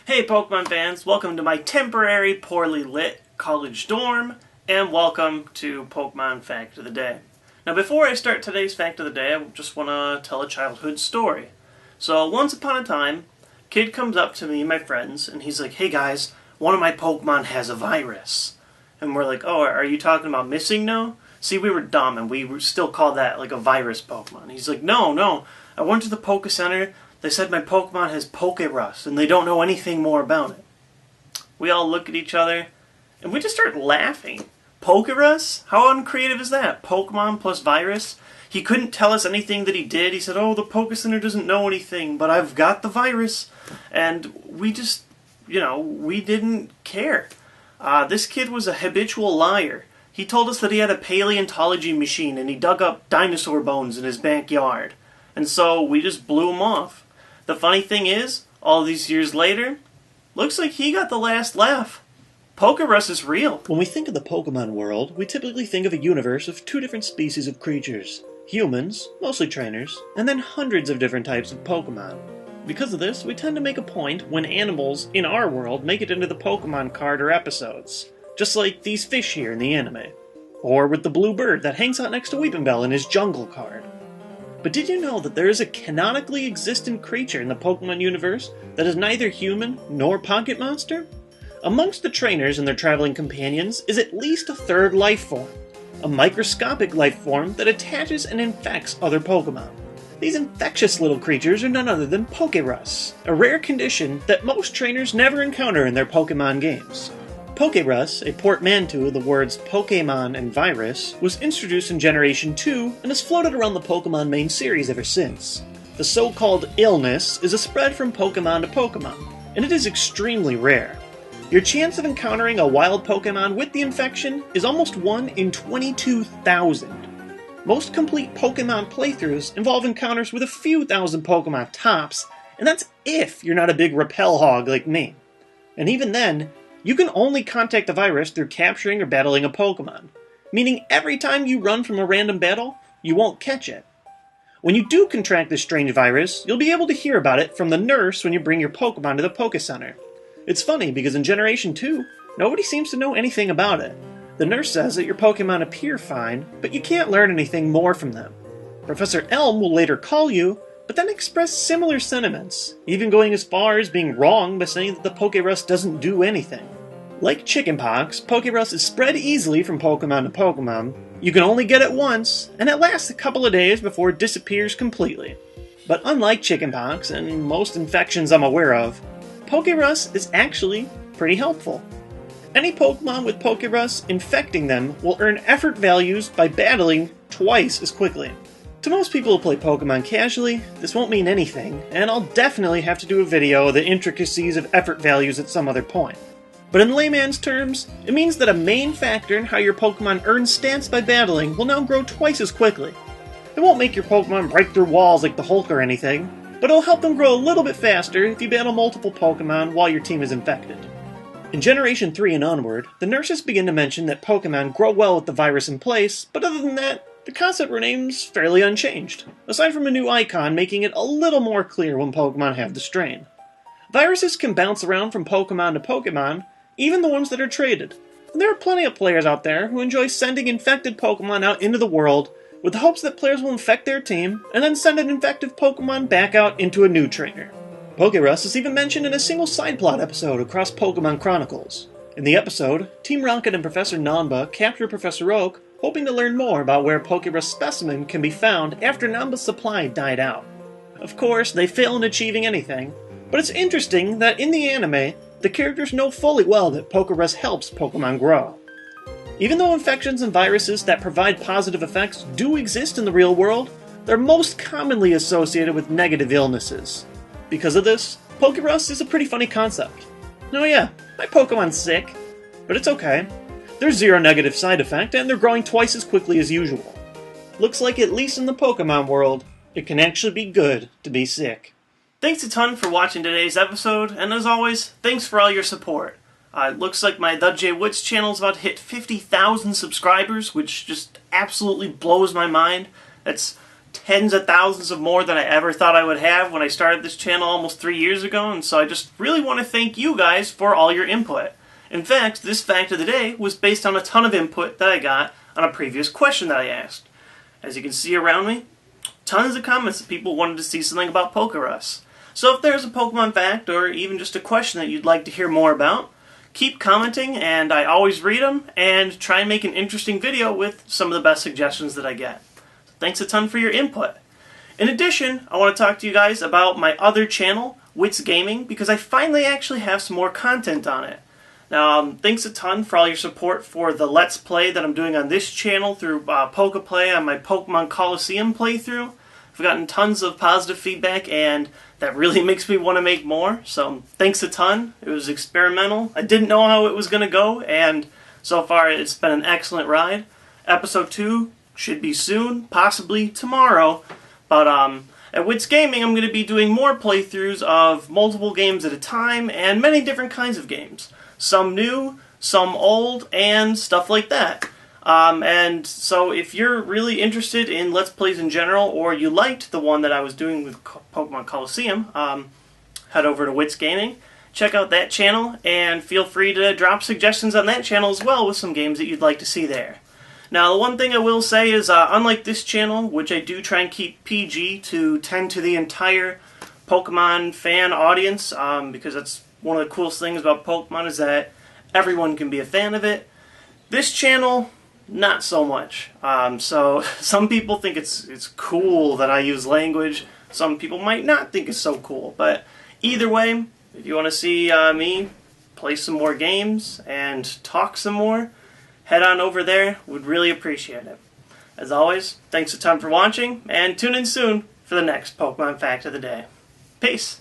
Hey Pokemon fans, welcome to my temporary poorly lit college dorm, and welcome to Pokemon Fact of the Day. Now before I start today's Fact of the Day, I just want to tell a childhood story. So once upon a time, a kid comes up to me and my friends, and he's like, "Hey guys, one of my Pokemon has a virus." And we're like, "Oh, are you talking about Missing No?" See, we were dumb, and we still called that like a virus Pokemon. He's like, No, I went to the Poke Center. They said my Pokemon has Pokérus, and they don't know anything more about it. We all look at each other, and we just start laughing. Pokérus? How uncreative is that? Pokemon plus virus? He couldn't tell us anything that he did. He said, "Oh, the Poke Center doesn't know anything, but I've got the virus." And we just, we didn't care. This kid was a habitual liar. He told us that he had a paleontology machine, and he dug up dinosaur bones in his backyard. And so we just blew him off. The funny thing is, all these years later, looks like he got the last laugh. Pokérus is real. When we think of the Pokemon world, we typically think of a universe of two different species of creatures. Humans, mostly trainers, and then hundreds of different types of Pokemon. Because of this, we tend to make a point when animals in our world make it into the Pokemon card or episodes. Just like these fish here in the anime. Or with the blue bird that hangs out next to Weepinbell in his jungle card. But did you know that there is a canonically existent creature in the Pokemon universe that is neither human nor pocket monster? Amongst the trainers and their traveling companions is at least a third life form. A microscopic life form that attaches and infects other Pokemon. These infectious little creatures are none other than Pokérus, a rare condition that most trainers never encounter in their Pokemon games. Pokérus, a portmanteau of the words Pokémon and virus, was introduced in Generation 2 and has floated around the Pokemon main series ever since. The so-called illness is a spread from Pokemon to Pokemon, and it is extremely rare. Your chance of encountering a wild Pokemon with the infection is almost 1 in 22,000. Most complete Pokemon playthroughs involve encounters with a few thousand Pokemon tops, and that's if you're not a big repel hog like me. And even then, you can only contact the virus through capturing or battling a Pokemon, meaning every time you run from a random battle, you won't catch it. When you do contract this strange virus, you'll be able to hear about it from the nurse when you bring your Pokemon to the Poke Center. It's funny because in Generation 2, nobody seems to know anything about it. The nurse says that your Pokemon appear fine, but you can't learn anything more from them. Professor Elm will later call you, but then express similar sentiments, even going as far as being wrong by saying that the Pokérus doesn't do anything. Like chickenpox, Pokérus is spread easily from Pokemon to Pokemon. You can only get it once, and it lasts a couple of days before it disappears completely. But unlike chickenpox, and most infections I'm aware of, Pokérus is actually pretty helpful. Any Pokemon with Pokérus infecting them will earn effort values by battling twice as quickly. To most people who play Pokemon casually, this won't mean anything, and I'll definitely have to do a video of the intricacies of effort values at some other point. But in layman's terms, it means that a main factor in how your Pokemon earn stats by battling will now grow twice as quickly. It won't make your Pokemon break through walls like the Hulk or anything, but it'll help them grow a little bit faster if you battle multiple Pokemon while your team is infected. In Generation 3 and onward, the nurses begin to mention that Pokemon grow well with the virus in place, but other than that, the concept remains fairly unchanged, aside from a new icon making it a little more clear when Pokemon have the strain. Viruses can bounce around from Pokemon to Pokemon, even the ones that are traded, and there are plenty of players out there who enjoy sending infected Pokemon out into the world with the hopes that players will infect their team and then send an infected Pokemon back out into a new trainer. Pokérus is even mentioned in a single side plot episode across Pokemon Chronicles. In the episode, Team Rocket and Professor Namba capture Professor Oak, hoping to learn more about where a Pokérus specimen can be found after Namba's supply died out. Of course, they fail in achieving anything, but it's interesting that in the anime, the characters know fully well that Pokérus helps Pokemon grow. Even though infections and viruses that provide positive effects do exist in the real world, they're most commonly associated with negative illnesses. Because of this, Pokérus is a pretty funny concept. Oh yeah, my Pokemon's sick, but it's okay. There's zero negative side effect, and they're growing twice as quickly as usual. Looks like at least in the Pokemon world, it can actually be good to be sick. Thanks a ton for watching today's episode, and as always, thanks for all your support. It looks like my The J Woods channel is about to hit 50,000 subscribers, which just absolutely blows my mind. That's tens of thousands of more than I ever thought I would have when I started this channel almost 3 years ago, and so I just really want to thank you guys for all your input. In fact, this fact of the day was based on a ton of input that I got on a previous question that I asked. As you can see around me, tons of comments that people wanted to see something about Pokérus. So if there's a Pokemon fact or even just a question that you'd like to hear more about, keep commenting and I always read them and try and make an interesting video with some of the best suggestions that I get. So thanks a ton for your input. In addition, I want to talk to you guys about my other channel, Wits Gaming, because I finally actually have some more content on it. Now, thanks a ton for all your support for the Let's Play that I'm doing on this channel through Pokeplay on my Pokemon Coliseum playthrough. I've gotten tons of positive feedback and that really makes me want to make more, so thanks a ton. It was experimental. I didn't know how it was going to go, and so far it's been an excellent ride. Episode 2 should be soon, possibly tomorrow, but at Wits Gaming I'm going to be doing more playthroughs of multiple games at a time and many different kinds of games. Some new, some old, and stuff like that. And so if you're really interested in Let's Plays in general, or you liked the one that I was doing with Pokemon Coliseum, head over to Wits Gaming, check out that channel, and feel free to drop suggestions on that channel as well with some games that you'd like to see there. Now, the one thing I will say is, unlike this channel, which I do try and keep PG to tend to the entire Pokemon fan audience, because that's one of the coolest things about Pokemon is that everyone can be a fan of it. This channel, not so much. So some people think it's cool that I use language. Some people might not think it's so cool. But either way, if you want to see me play some more games and talk some more, head on over there. Would really appreciate it. As always, thanks a ton for watching, and tune in soon for the next Pokemon Fact of the Day. Peace!